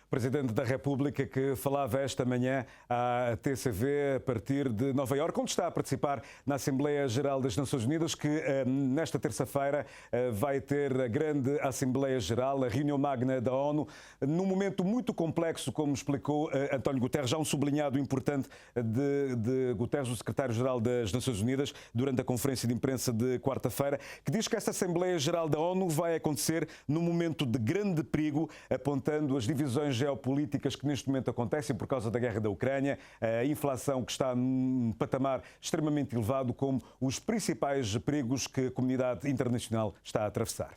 Presidente da República que falava esta manhã à TCV a partir de Nova Iorque, onde está a participar na Assembleia Geral das Nações Unidas, que nesta terça-feira vai ter a grande Assembleia Geral, a reunião magna da ONU, num momento muito complexo, como explicou António Guterres, já um sublinhado importante de Guterres, o secretário-geral das Nações Unidas, durante a conferência de imprensa de quarta-feira, que diz que essa Assembleia Geral da ONU vai acontecer num momento de grande perigo, apontando as divisões geopolíticas que neste momento acontecem por causa da guerra da Ucrânia, a inflação que está num patamar extremamente elevado, como os principais perigos que a comunidade internacional está a atravessar.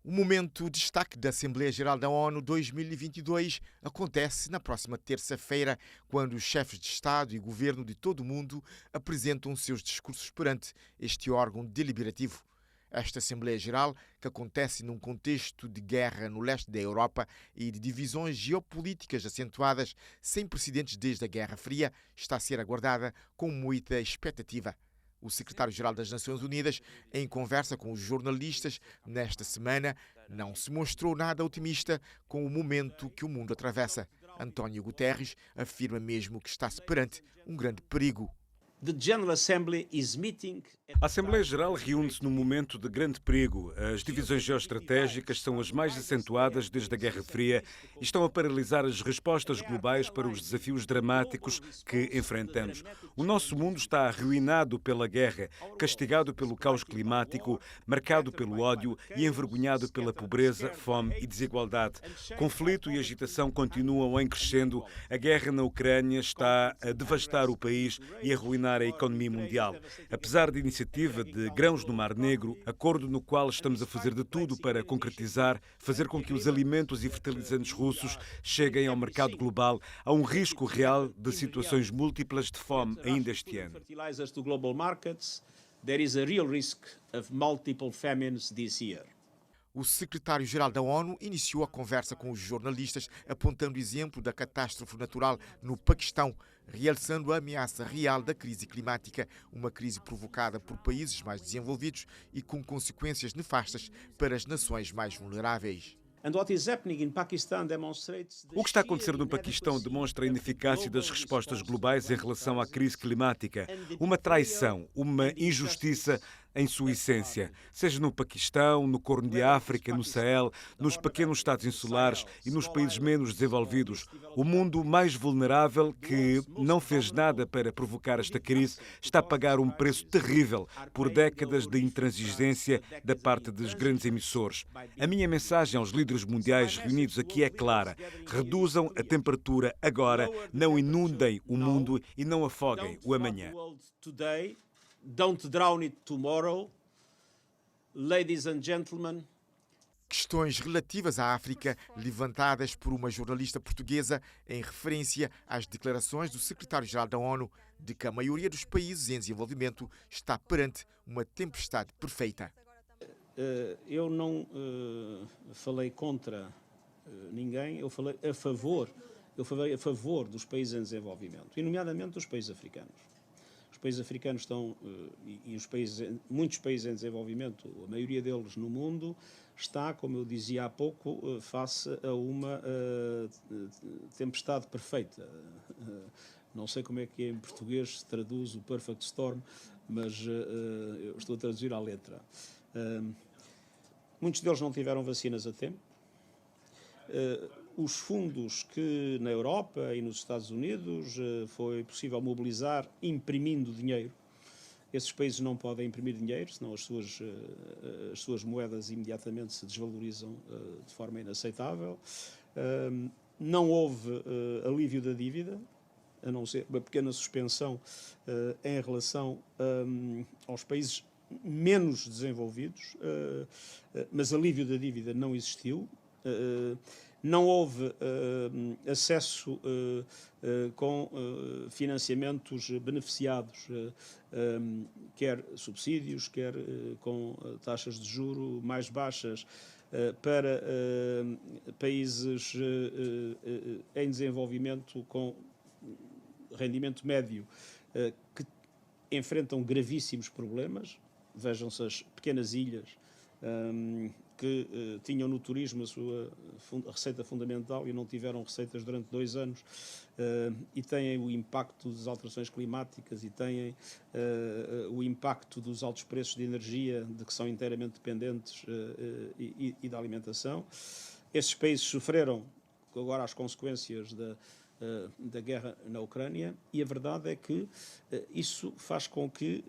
O momento de destaque da Assembleia Geral da ONU 2022 acontece na próxima terça-feira, quando os chefes de Estado e Governo de todo o mundo apresentam seus discursos perante este órgão deliberativo. Esta Assembleia Geral, que acontece num contexto de guerra no leste da Europa e de divisões geopolíticas acentuadas sem precedentes desde a Guerra Fria, está a ser aguardada com muita expectativa. O secretário-geral das Nações Unidas, em conversa com os jornalistas nesta semana, não se mostrou nada otimista com o momento que o mundo atravessa. António Guterres afirma mesmo que está-se perante um grande perigo. A Assembleia Geral reúne-se num momento de grande perigo. As divisões geoestratégicas são as mais acentuadas desde a Guerra Fria e estão a paralisar as respostas globais para os desafios dramáticos que enfrentamos. O nosso mundo está arruinado pela guerra, castigado pelo caos climático, marcado pelo ódio e envergonhado pela pobreza, fome e desigualdade. Conflito e agitação continuam em crescendo. A guerra na Ucrânia está a devastar o país e a arruinar a economia mundial. Apesar da iniciativa de Grãos no Mar Negro, acordo no qual estamos a fazer de tudo para concretizar, fazer com que os alimentos e fertilizantes russos cheguem ao mercado global, há um risco real de situações múltiplas de fome ainda este ano. O secretário-geral da ONU iniciou a conversa com os jornalistas apontando o exemplo da catástrofe natural no Paquistão, realçando a ameaça real da crise climática, uma crise provocada por países mais desenvolvidos e com consequências nefastas para as nações mais vulneráveis. O que está a acontecer no Paquistão demonstra a ineficácia das respostas globais em relação à crise climática. Uma traição, uma injustiça em sua essência, seja no Paquistão, no Corno de África, no Sahel, nos pequenos estados insulares e nos países menos desenvolvidos. O mundo mais vulnerável, que não fez nada para provocar esta crise, está a pagar um preço terrível por décadas de intransigência da parte dos grandes emissores. A minha mensagem aos líderes mundiais reunidos aqui é clara: reduzam a temperatura agora, não inundem o mundo e não afoguem o amanhã. Don't drown it tomorrow. Ladies and gentlemen. Questões relativas à África levantadas por uma jornalista portuguesa em referência às declarações do secretário-geral da ONU de que a maioria dos países em desenvolvimento está perante uma tempestade perfeita. Eu não falei contra ninguém, eu falei a favor dos países em desenvolvimento, e nomeadamente dos países africanos. Os países africanos estão, muitos países em desenvolvimento, a maioria deles no mundo, está, como eu dizia há pouco, face a uma tempestade perfeita. Não sei como é que em português se traduz o perfect storm, mas eu estou a traduzir à letra. Muitos deles não tiveram vacinas a tempo. Os fundos que na Europa e nos Estados Unidos foi possível mobilizar imprimindo dinheiro. Esses países não podem imprimir dinheiro, senão as suas moedas imediatamente se desvalorizam de forma inaceitável. Não houve alívio da dívida, a não ser uma pequena suspensão em relação aos países menos desenvolvidos, mas alívio da dívida não existiu. Não houve acesso com financiamentos beneficiados, quer subsídios, quer com taxas de juro mais baixas para países em desenvolvimento com rendimento médio que enfrentam gravíssimos problemas. Vejam-se as pequenas ilhas que tinham no turismo a sua receita fundamental e não tiveram receitas durante 2 anos, e têm o impacto das alterações climáticas e têm o impacto dos altos preços de energia de que são inteiramente dependentes e da alimentação. Esses países sofreram agora as consequências da guerra na Ucrânia, e a verdade é que isso faz com que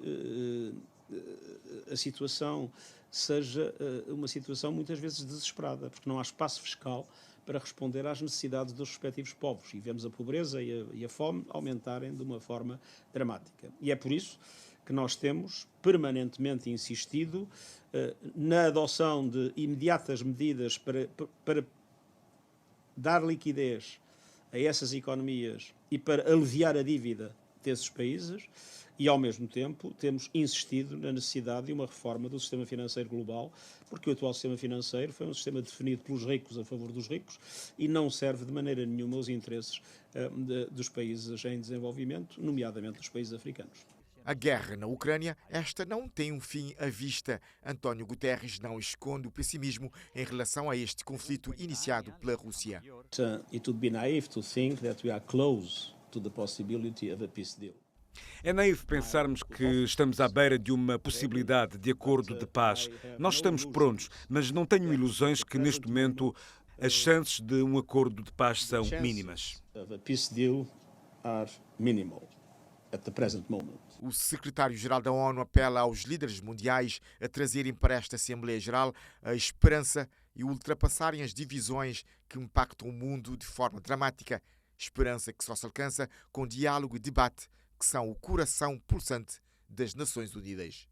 a situação seja uma situação muitas vezes desesperada, porque não há espaço fiscal para responder às necessidades dos respectivos povos, e vemos a pobreza e a fome aumentarem de uma forma dramática. E é por isso que nós temos permanentemente insistido na adoção de imediatas medidas para dar liquidez a essas economias e para aliviar a dívida desses países, e ao mesmo tempo temos insistido na necessidade de uma reforma do sistema financeiro global, porque o atual sistema financeiro foi um sistema definido pelos ricos a favor dos ricos e não serve de maneira nenhuma aos interesses dos países em desenvolvimento, nomeadamente dos países africanos. A guerra na Ucrânia, esta não tem um fim à vista. António Guterres não esconde o pessimismo em relação a este conflito iniciado pela Rússia. It would be naive to think that we are close to the possibility of a peace deal. É naivo pensarmos que estamos à beira de uma possibilidade de acordo de paz. Nós estamos prontos, mas não tenho ilusões que neste momento as chances de um acordo de paz são mínimas. O secretário-geral da ONU apela aos líderes mundiais a trazerem para esta Assembleia Geral a esperança e ultrapassarem as divisões que impactam o mundo de forma dramática. Esperança que só se alcança com diálogo e debate, que são o coração pulsante das Nações Unidas.